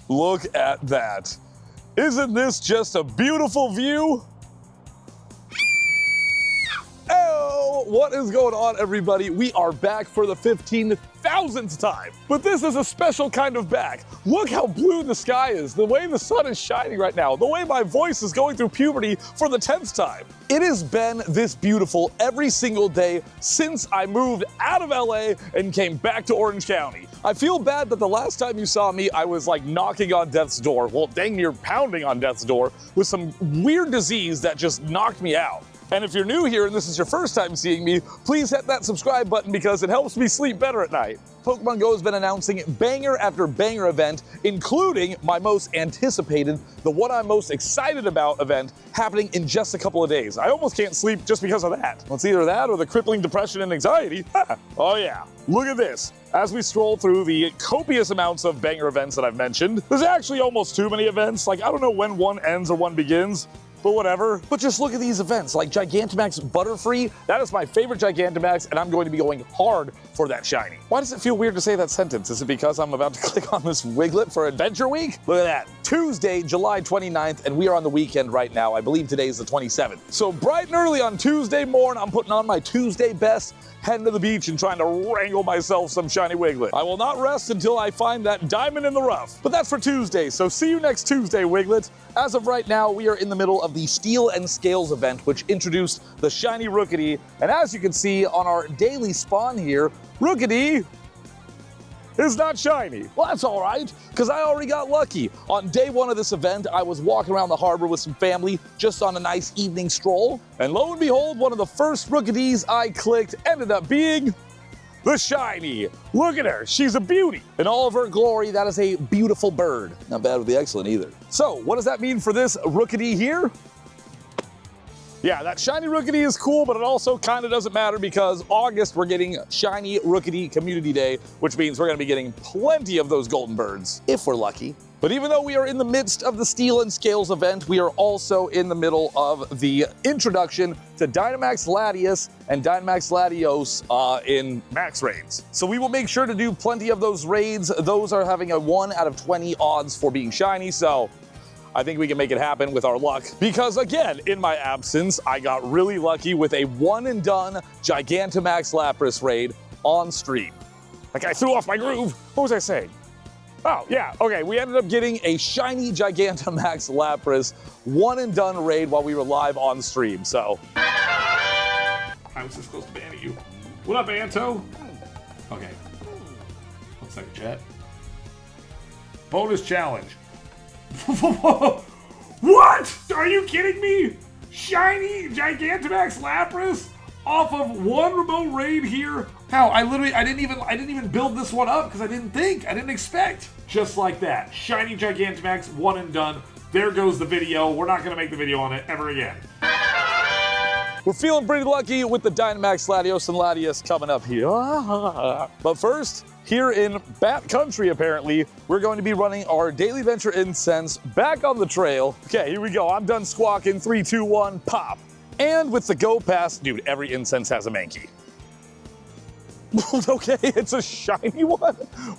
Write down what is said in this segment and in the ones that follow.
Look at that. Isn't this just a beautiful view? Oh, what is going on, everybody? We are back for the 15,000th time. But this is a special kind of back. Look how blue the sky is, the way the sun is shining right now, the way my voice is going through puberty for the 10th time. It has been this beautiful every single day since I moved out of LA and came back to Orange County. I feel bad that the last time you saw me, I was like knocking on death's door, well, dang near pounding on death's door with some weird disease that just knocked me out. And if you're new here and this is your first time seeing me, please hit that subscribe button because it helps me sleep better at night. Pokémon Go has been announcing banger after banger event, including my most anticipated, the one I'm most excited about event happening in just a couple of days. I almost can't sleep just because of that. Well, it's either that or the crippling depression and anxiety. Oh yeah, look at this. As we stroll through the copious amounts of banger events that I've mentioned, there's actually almost too many events. Like, I don't know when one ends or one begins. But whatever. But just look at these events, like Gigantamax Butterfree. That is my favorite Gigantamax, and I'm going to be going hard for that shiny. Why does it feel weird to say that sentence? Is it because I'm about to click on this Wiglet for Adventure Week? Look at that. Tuesday, July 29th, and we are on the weekend right now. I believe today is the 27th. So bright and early on Tuesday morning, I'm putting on my Tuesday best, heading to the beach and trying to wrangle myself some shiny Wiglet. I will not rest until I find that diamond in the rough. But that's for Tuesday, so see you next Tuesday, Wiglet. As of right now, we are in the middle of the Steel and Scales event, which introduced the shiny Rookidee. And as you can see on our daily spawn here, Rookidee is not shiny. Well, that's all right, because I already got lucky. On day one of this event, I was walking around the harbor with some family, just on a nice evening stroll. And lo and behold, one of the first Rookidees I clicked ended up being the shiny. Look at her, she's a beauty. In all of her glory, that is a beautiful bird. Not bad with the excellent either. So, what does that mean for this Rookidee here? Yeah, that shiny Rookidee is cool, but it also kind of doesn't matter because August we're getting Shiny Rookidee Community Day, which means we're going to be getting plenty of those golden birds, if we're lucky. But even though we are in the midst of the Steel and Scales event, we are also in the middle of the introduction to Dynamax Latias and Dynamax Latios in max raids. So we will make sure to do plenty of those raids. Those are having a 1 out of 20 odds for being shiny, so I think we can make it happen with our luck. Because again, in my absence, I got really lucky with a one and done Gigantamax Lapras raid on stream. Like, I threw off my groove. What was I saying? Oh, yeah, okay, we ended up getting a shiny Gigantamax Lapras one and done raid while we were live on stream, so. I was this close to banning you. What up, Anto? Okay. 1 second, chat. Bonus challenge. What? Are you kidding me? Shiny Gigantamax Lapras off of one remote raid here? How? I didn't even build this one up because I didn't expect. Just like that. Shiny Gigantamax, one and done. There goes the video. We're not gonna make the video on it ever again. We're feeling pretty lucky with the Dynamax Latios and Latias coming up here. But first, here in Bat Country, apparently, we're going to be running our Daily Venture Incense back on the trail. Okay, here we go. I'm done squawking. 3, 2, 1, pop. And with the Go Pass, dude, every incense has a Mankey. Okay, it's a shiny one?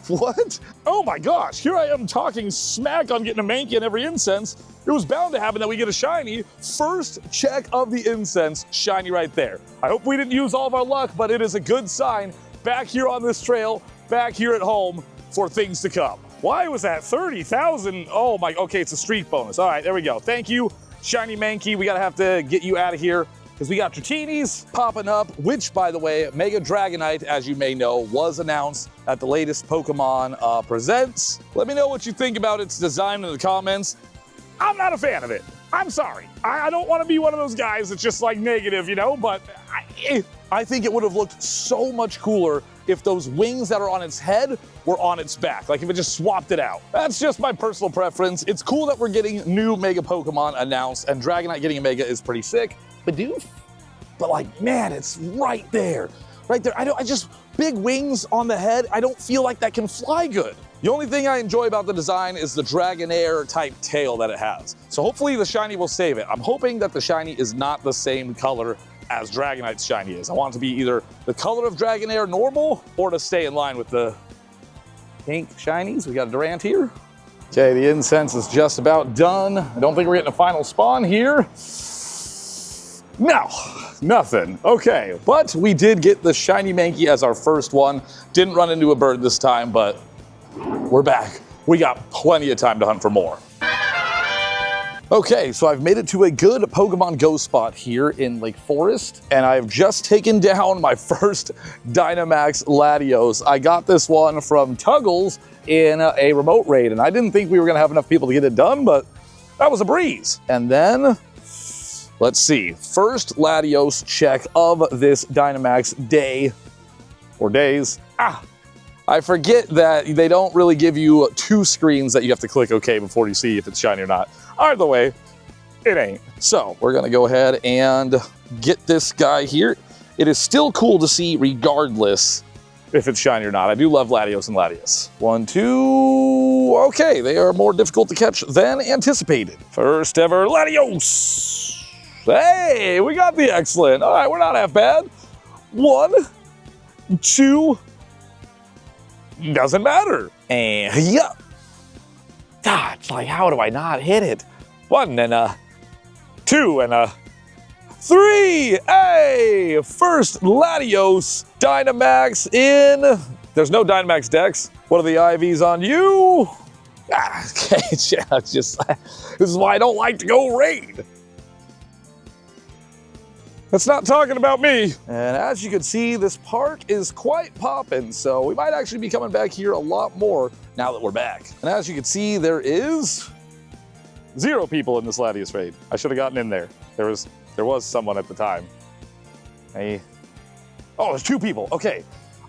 What? Oh my gosh, here I am talking smack on getting a Mankey in every incense. It was bound to happen that we get a shiny. First check of the incense, shiny right there. I hope we didn't use all of our luck, but it is a good sign back here on this trail, back here at home for things to come. Why was that 30,000? Oh my, okay, it's a streak bonus. All right, there we go. Thank you, shiny Mankey. We gotta have to get you out of here because we got Dratini's popping up, which, by the way, Mega Dragonite, as you may know, was announced at the latest Pokemon Presents. Let me know what you think about its design in the comments. I'm not a fan of it. I'm sorry. I don't want to be one of those guys that's just like negative, you know, but I think it would have looked so much cooler if those wings that are on its head were on its back, like if it just swapped it out. That's just my personal preference. It's cool that we're getting new Mega Pokemon announced, and Dragonite getting a Mega is pretty sick. But like, man, it's right there. Right there. I just, big wings on the head, I don't feel like that can fly good. The only thing I enjoy about the design is the Dragonair type tail that it has. So hopefully the shiny will save it. I'm hoping that the shiny is not the same color as Dragonite's shiny is. I want it to be either the color of Dragonair normal or to stay in line with the pink shinies. We got a Durant here. Okay, the incense is just about done. I don't think we're getting a final spawn here. No, nothing. Okay, but we did get the shiny Mankey as our first one. Didn't run into a bird this time, but we're back. We got plenty of time to hunt for more. Okay, so I've made it to a good Pokemon Go spot here in Lake Forest, and I've just taken down my first Dynamax Latios. I got this one from Tuggles in a remote raid, and I didn't think we were gonna have enough people to get it done, but that was a breeze. And then, let's see, first Latios check of this Dynamax day, or days. I forget that they don't really give you 2 screens that you have to click OK before you see if it's shiny or not. Either way, it ain't. So we're gonna go ahead and get this guy here. It is still cool to see regardless if it's shiny or not. I do love Latios and Latias. 1, 2, okay, they are more difficult to catch than anticipated. First ever Latios. Hey, we got the excellent. All right, we're not half bad. 1, 2, doesn't matter. And yeah. God, it's like, how do I not hit it? 1 and 2 and 3. Hey, first Latios Dynamax in. There's no Dynamax Dex. What are the IVs on you? Okay, yeah, just this is why I don't like to go raid. That's not talking about me. And as you can see, this park is quite poppin', so we might actually be coming back here a lot more now that we're back. And as you can see, there is 0 people in this Latias raid. I should have gotten in there. There was someone at the time. Hey. Oh, there's 2 people. Okay.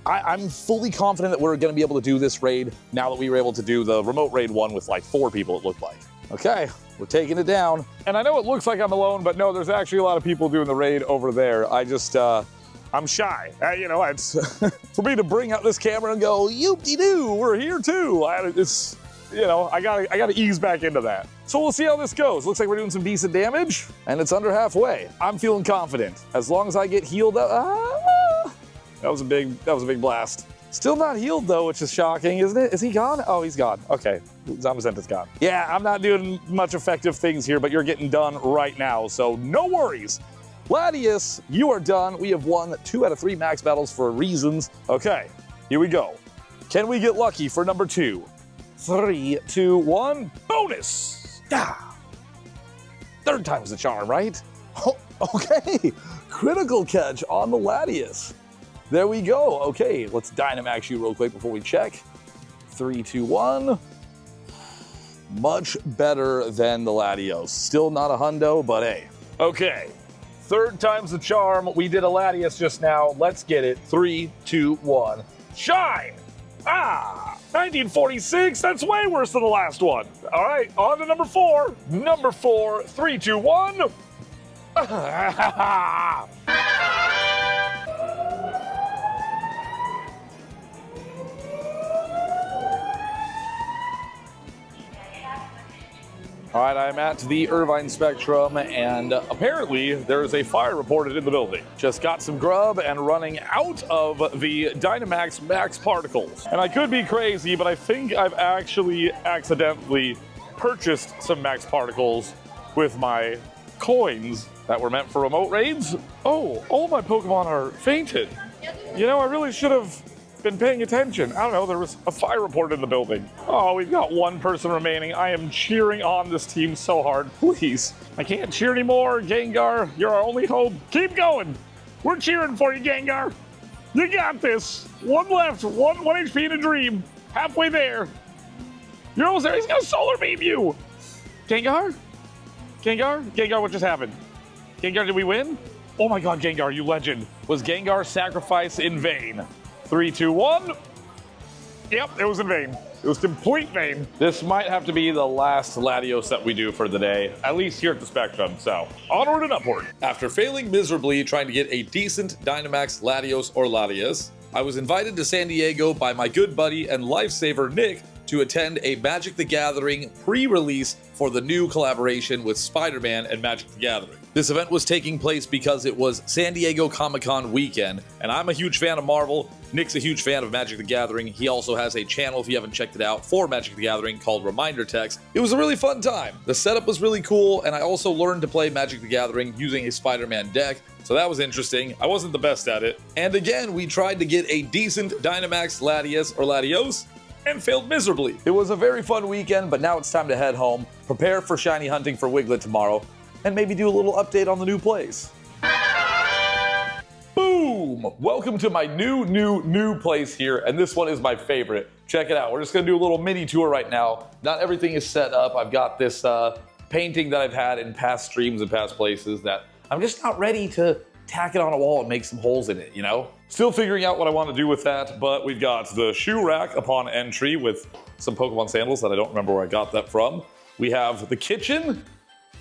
I'm fully confident that we're gonna be able to do this raid now that we were able to do the remote raid one with like 4 people, it looked like. Okay, we're taking it down. And I know it looks like I'm alone, but no, there's actually a lot of people doing the raid over there. I just, I'm shy. You know, it's for me to bring out this camera and go, yoop-de-doo, we're here too. It's, you know, I gotta ease back into that. So we'll see how this goes. Looks like we're doing some decent damage, and it's under halfway. I'm feeling confident. As long as I get healed up, that was a big blast. Still not healed though, which is shocking, isn't it? Is he gone? Oh, he's gone. Okay, Zamazenta's gone. Yeah, I'm not doing much effective things here, but you're getting done right now, so no worries. Latias, you are done. We have won 2 out of 3 max battles for reasons. Okay, here we go. Can we get lucky for number 2? 3, 2, 1, bonus! Ah. 3rd time's the charm, right? Oh, okay, critical catch on the Latias. There we go. Okay, let's Dynamax you real quick before we check. 3, 2, 1. Much better than the Latios. Still not a hundo, but hey. Okay, 3rd time's the charm. We did a Latias just now. Let's get it. 3, 2, 1. Shine! 1946. That's way worse than the last one. All right, on to number 4. Number 4, 3, 2, 1. All right, I'm at the Irvine Spectrum, and apparently there is a fire reported in the building. Just got some grub and running out of the Dynamax Max Particles. And I could be crazy, but I think I've actually accidentally purchased some Max Particles with my coins that were meant for remote raids. Oh, all my Pokemon are fainted. You know, I really should have been paying attention. I don't know, there was a fire report in the building. Oh, we've got 1 person remaining. I am cheering on this team so hard. Please. I can't cheer anymore. Gengar, you're our only hope. Keep going. We're cheering for you, Gengar. You got this. 1 left. 1 HP in a dream. Halfway there. You're almost there. He's gonna solar beam you. Gengar? Gengar? Gengar, what just happened? Gengar, did we win? Oh my god, Gengar, you legend. Was Gengar's sacrifice in vain? 3, 2, 1. Yep, it was in vain. It was complete vain. This might have to be the last Latios that we do for the day, at least here at the Spectrum, so onward and upward. After failing miserably trying to get a decent Dynamax Latios or Latias, I was invited to San Diego by my good buddy and lifesaver Nick to attend a Magic the Gathering pre-release for the new collaboration with Spider-Man and Magic the Gathering. This event was taking place because it was San Diego Comic-Con weekend, and I'm a huge fan of Marvel. Nick's a huge fan of Magic the Gathering. He also has a channel, if you haven't checked it out, for Magic the Gathering called Reminder Text. It was a really fun time. The setup was really cool, and I also learned to play Magic the Gathering using a Spider-Man deck, so that was interesting. I wasn't the best at it. And again, we tried to get a decent Dynamax Latias or Latios, and failed miserably. It was a very fun weekend, but now it's time to head home, prepare for shiny hunting for Wiglet tomorrow, and maybe do a little update on the new place. Boom! Welcome to my new place here, and this one is my favorite. Check it out. We're just gonna do a little mini tour right now. Not everything is set up. I've got this painting that I've had in past streams and past places that I'm just not ready to tack it on a wall and make some holes in it, you know? Still figuring out what I want to do with that, but we've got the shoe rack upon entry with some Pokemon sandals that I don't remember where I got that from. We have the kitchen,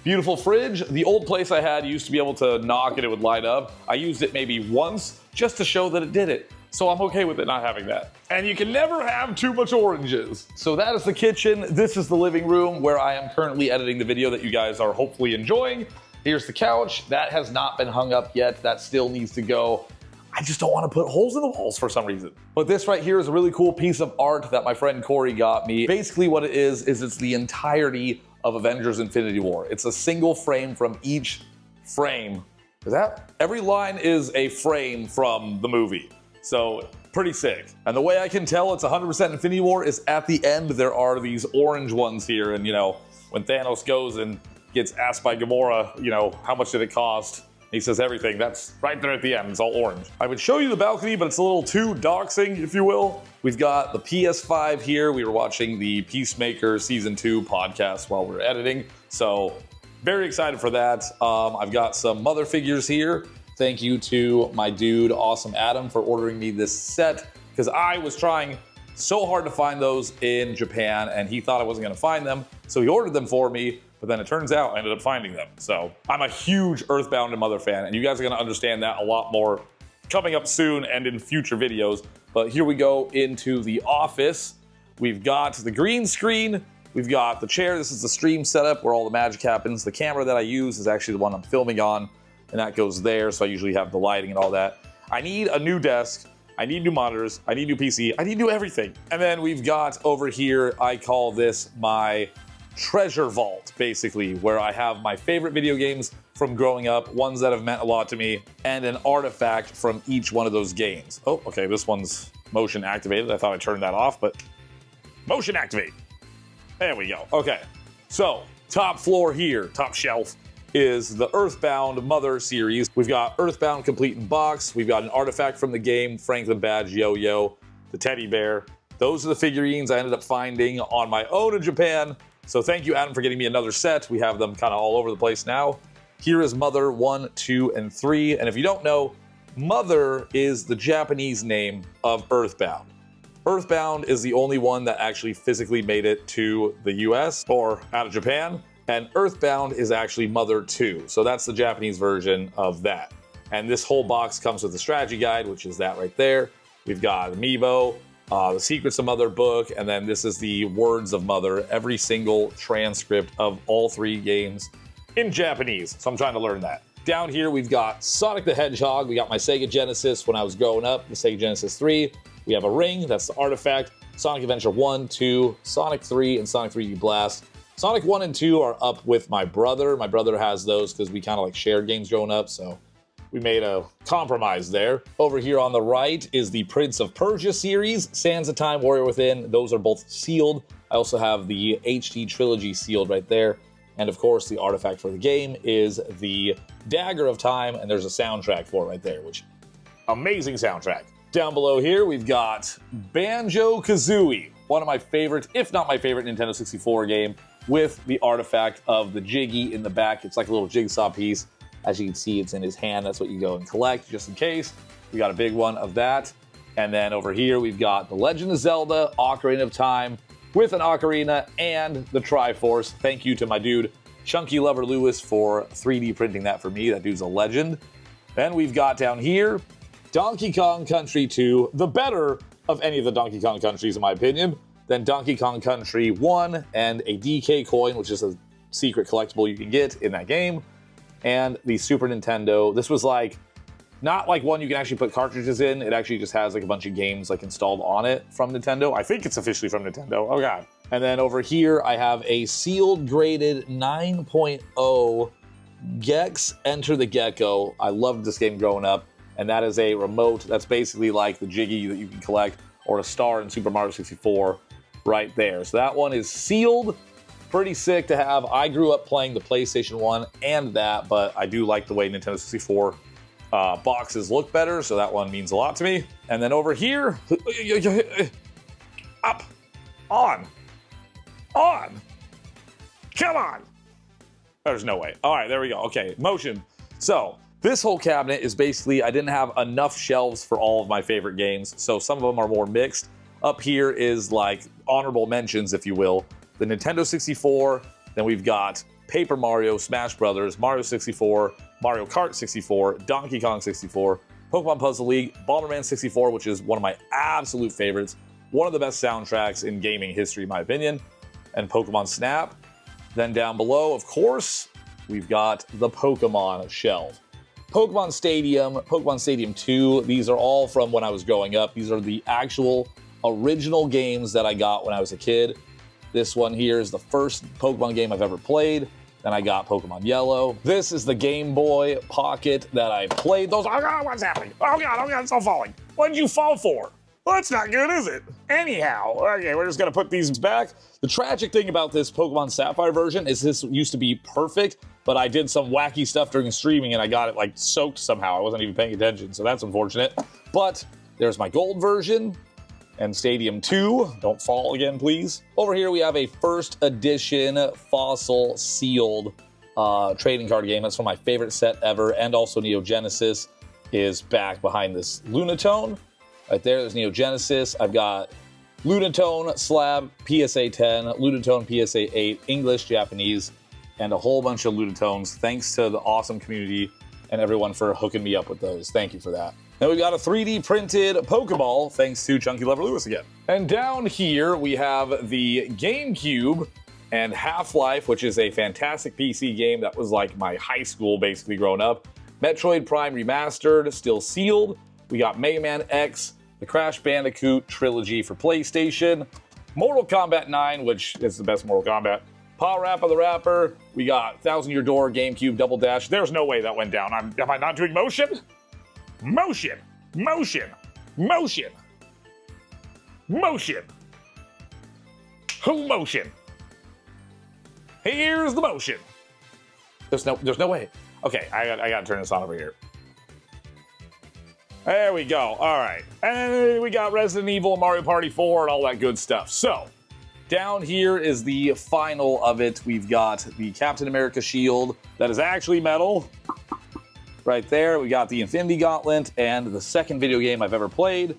beautiful fridge. The old place I had used to be able to knock and it would light up. I used it maybe once just to show that it did it. So I'm okay with it not having that. And you can never have too much oranges. So that is the kitchen. This is the living room where I am currently editing the video that you guys are hopefully enjoying. Here's the couch. That has not been hung up yet. That still needs to go. I just don't want to put holes in the walls for some reason. But this right here is a really cool piece of art that my friend Corey got me. Basically what it is it's the entirety of Avengers Infinity War. It's a single frame from each frame. Is that? Every line is a frame from the movie. So pretty sick. And the way I can tell it's 100% Infinity War is at the end there are these orange ones here. And you know, when Thanos goes and gets asked by Gamora, you know, how much did it cost? He says everything. That's right there at the end. It's all orange. I would show you the balcony, but it's a little too doxing, if you will. We've got the PS5 here. We were watching the Peacemaker Season 2 podcast while we were editing, so very excited for that. I've got some mother figures here. Thank you to my dude, Awesome Adam, for ordering me this set, because I was trying so hard to find those in Japan, and he thought I wasn't going to find them, so he ordered them for me. But then it turns out I ended up finding them. So I'm a huge Earthbound and Mother fan, and you guys are gonna understand that a lot more coming up soon and in future videos. But here we go into the office. We've got the green screen, we've got the chair. This is the stream setup where all the magic happens. The camera that I use is actually the one I'm filming on, and that goes there, so I usually have the lighting and all that. I need a new desk, I need new monitors, I need new PC, I need new everything. And then we've got over here, I call this my treasure vault, basically, where I have my favorite video games from growing up, ones that have meant a lot to me, and an artifact from each one of those games. Oh, okay, this one's motion activated. I thought I turned that off, but motion activate. There we go. Okay, so top floor here, top shelf, is the Earthbound Mother series. We've got Earthbound Complete in Box. We've got an artifact from the game, Franklin Badge Yo-Yo, the teddy bear. Those are the figurines I ended up finding on my own in Japan. So thank you, Adam, for getting me another set. We have them kind of all over the place now. Here is Mother 1, 2, and 3. And if you don't know, Mother is the Japanese name of Earthbound. Earthbound is the only one that actually physically made it to the US or out of Japan. And Earthbound is actually Mother 2. So that's the Japanese version of that. And this whole box comes with the strategy guide, which is that right there. We've got Amiibo, the Secrets of Mother book, and then this is the Words of Mother, every single transcript of all three games in Japanese. So I'm trying to learn that. Down here, we've got Sonic the Hedgehog. We got my Sega Genesis when I was growing up, the Sega Genesis 3. We have a ring, that's the artifact. Sonic Adventure 1, 2, Sonic 3, and Sonic 3D Blast. Sonic 1 and 2 are up with my brother. My brother has those because we kind of like shared games growing up, so we made a compromise there. Over here on the right is the Prince of Persia series, Sands of Time, Warrior Within. Those are both sealed. I also have the HD trilogy sealed right there. And of course, the artifact for the game is the Dagger of Time, and there's a soundtrack for it right there, which amazing soundtrack. Down below here, we've got Banjo-Kazooie, one of my favorite, if not my favorite Nintendo 64 game, with the artifact of the Jiggy in the back. It's like a little jigsaw piece. As you can see, it's in his hand. That's what you go and collect, just in case. We got a big one of that. And then over here, we've got The Legend of Zelda, Ocarina of Time, with an ocarina and the Triforce. Thank you to my dude, Chunky Lover Lewis, for 3D printing that for me. That dude's a legend. Then we've got down here, Donkey Kong Country 2, the better of any of the Donkey Kong countries, in my opinion. then Donkey Kong Country 1 and a DK coin, which is a secret collectible you can get in that game, and the Super Nintendo. This was like, not like one you can actually put cartridges in. It actually just has like a bunch of games like installed on it from Nintendo. I think it's officially from Nintendo. Oh God. And then over here, I have a sealed graded 9.0 Gex Enter the Gecko. I loved this game growing up. And that is a remote that's basically like the Jiggy that you can collect, or a star in Super Mario 64 right there. So that one is sealed. Pretty sick to have. I grew up playing the PlayStation 1 and that, but I do like the way Nintendo 64 boxes look better, so that one means a lot to me. And then over here, up, on, come on. There's no way. All right, there we go. Okay, motion. So this whole cabinet is basically, I didn't have enough shelves for all of my favorite games, so some of them are more mixed. Up here is like honorable mentions, if you will. The Nintendo 64, then we've got Paper Mario, Smash Brothers, Mario 64, Mario Kart 64, Donkey Kong 64, Pokemon Puzzle League, Bomberman 64, which is one of my absolute favorites, one of the best soundtracks in gaming history, in my opinion, and Pokemon Snap. Then down below, of course, we've got the Pokemon shelf. Pokemon Stadium 2, these are all from when I was growing up. These are the actual original games that I got when I was a kid. This one here is the first Pokemon game I've ever played. Then I got Pokemon Yellow. This is the Game Boy Pocket that I played. Those, oh God, what's happening? Oh God, it's all falling. What did you fall for? Well, that's not good, is it? Anyhow, okay, we're just gonna put these back. The tragic thing about this Pokemon Sapphire version is this used to be perfect, but I did some wacky stuff during streaming and I got it like soaked somehow. I wasn't even paying attention, so that's unfortunate. But there's my gold version and Stadium 2. Don't fall again, please. Over here we have a first edition fossil sealed trading card game. That's from my favorite set ever, and also Neo Genesis is back behind this Lunatone. Right there's Neo Genesis. I've got Lunatone, Slab, PSA 10, Lunatone, PSA 8, English, Japanese, and a whole bunch of Lunatones. Thanks to the awesome community and everyone for hooking me up with those. Thank you for that. Then we've got a 3D printed Pokeball, thanks to Chunky Lover Lewis again. And down here we have the GameCube and Half-Life, which is a fantastic PC game that was like my high school basically growing up. Metroid Prime Remastered, still sealed. We got Mega Man X, the Crash Bandicoot trilogy for PlayStation, Mortal Kombat 9, which is the best Mortal Kombat, Power Rapper the Rapper, we got 1000 Year Door, GameCube, Double Dash. There's no way that went down. Am I not doing motion? Motion, motion, motion, motion. Who motion? Here's the motion. There's no way. Okay, I gotta turn this on over here. There we go. All right, and we got Resident Evil, Mario Party 4, and all that good stuff. So down here is the final of it. We've got the Captain America shield that is actually metal. Right there, we got the Infinity Gauntlet and the second video game I've ever played,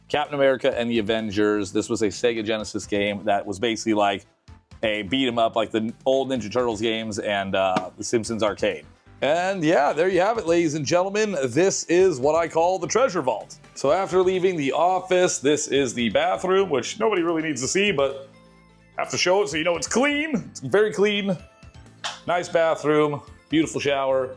Captain America and the Avengers. This was a Sega Genesis game that was basically like a beat 'em up like the old Ninja Turtles games and the Simpsons arcade. And yeah, there you have it, ladies and gentlemen. This is what I call the treasure vault. So after leaving the office, this is the bathroom, which nobody really needs to see, but I have to show it so you know it's clean. It's very clean. Nice bathroom, beautiful shower.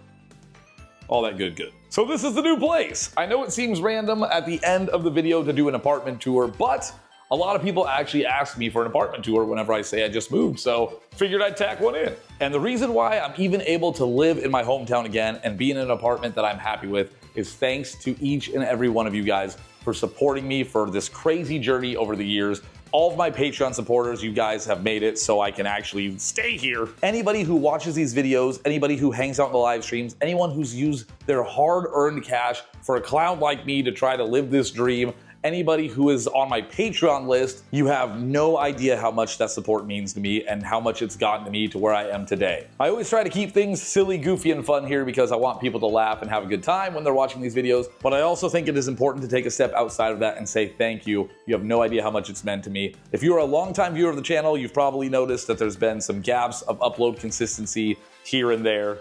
All that good. So this is the new place. I know it seems random at the end of the video to do an apartment tour, but a lot of people actually ask me for an apartment tour whenever I say I just moved, so figured I'd tack one in. And the reason why I'm even able to live in my hometown again and be in an apartment that I'm happy with is thanks to each and every one of you guys for supporting me for this crazy journey over the years. All of my Patreon supporters, you guys have made it so I can actually stay here. Anybody who watches these videos, anybody who hangs out in the live streams, anyone who's used their hard-earned cash for a clown like me to try to live this dream, anybody who is on my Patreon list, you have no idea how much that support means to me and how much it's gotten to me to where I am today. I always try to keep things silly, goofy, and fun here because I want people to laugh and have a good time when they're watching these videos, but I also think it is important to take a step outside of that and say thank you. You have no idea how much it's meant to me. If you're a longtime viewer of the channel, you've probably noticed that there's been some gaps of upload consistency here and there.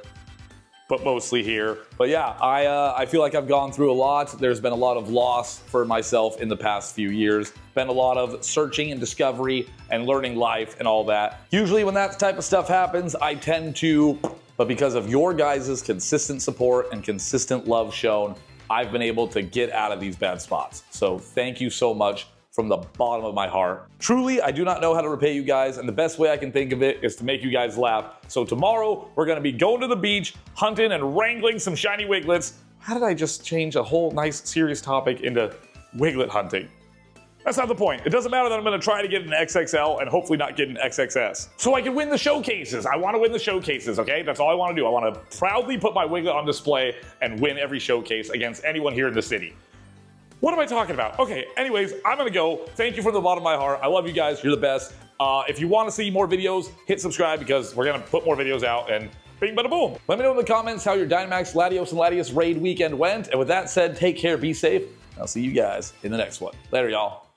but mostly here. But yeah, I feel like I've gone through a lot. There's been a lot of loss for myself in the past few years. Been a lot of searching and discovery and learning life and all that. Usually when that type of stuff happens, I tend to, but because of your guys' consistent support and consistent love shown, I've been able to get out of these bad spots. So thank you so much from the bottom of my heart. Truly, I do not know how to repay you guys, and the best way I can think of it is to make you guys laugh. So tomorrow, we're gonna be going to the beach, hunting and wrangling some shiny Wiglets. How did I just change a whole nice, serious topic into Wiglet hunting? That's not the point. It doesn't matter that I'm gonna try to get an XXL and hopefully not get an XXS. So I can win the showcases. I wanna win the showcases, okay? That's all I wanna do. I wanna proudly put my Wiglet on display and win every showcase against anyone here in the city. What am I talking about? Okay, anyways, I'm gonna go. Thank you from the bottom of my heart. I love you guys. You're the best. If you want to see more videos, hit subscribe because we're gonna put more videos out and bing bada boom. Let me know in the comments how your Dynamax, Latios, and Latias raid weekend went. And with that said, take care, be safe. I'll see you guys in the next one. Later, y'all.